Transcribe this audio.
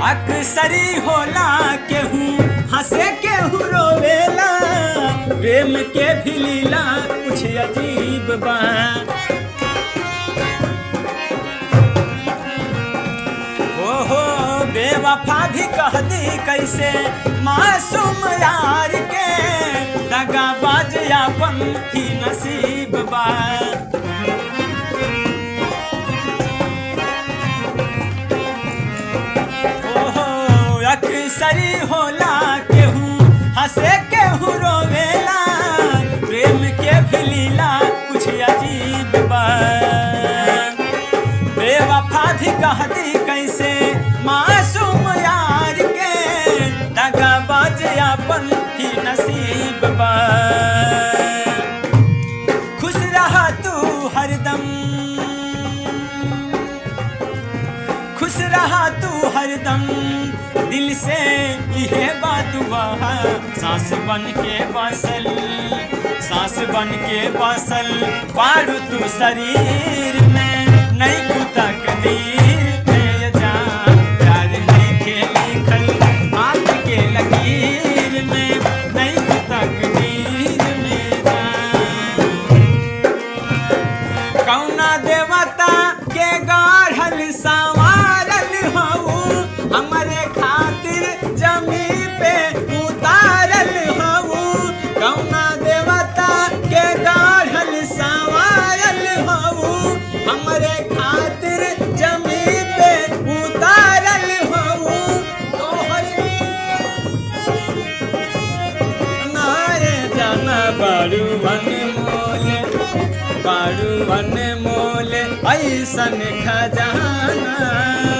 अक्सरी होला केहू हंसे केहू रोवेला, प्रेम के भी लीला कुछ अजीब बा। ओहो बेवफा भी कह दी कैसे मासूम यार के, दगाबाज यापन ही नसीब बा। अक्सरी होला केहू हंसे केहू रोवेला, प्रेम के भी लीला कुछ अजीब बा। बेवफा भी कह दी कैसे मासूम यार के, दगाबाज यापन ही नसीब बा। खुश रहा तू हरदम, खुश रहा तू हरदम, दिल से यह बात हुआ। सांस बन के बसल, सांस बन के बसल बारू तू शरीर में, नहीं खुदा कदीर में जान, प्यार नहीं के लिखल हाथ के लकीर में, नहीं खुदा कदीर में जान। कौना देवता के गाढ़ल संवारल हूँ, हमरे खातिर जमी पे उतारल हूँ। कौना देवता के गाढ़ल संवारल हूँ, हमरे खातिर जमी पे उतारल हूँ। तोहर नारे जाना बारू अनमोल, बारू अनमोल ऐसन खजाना।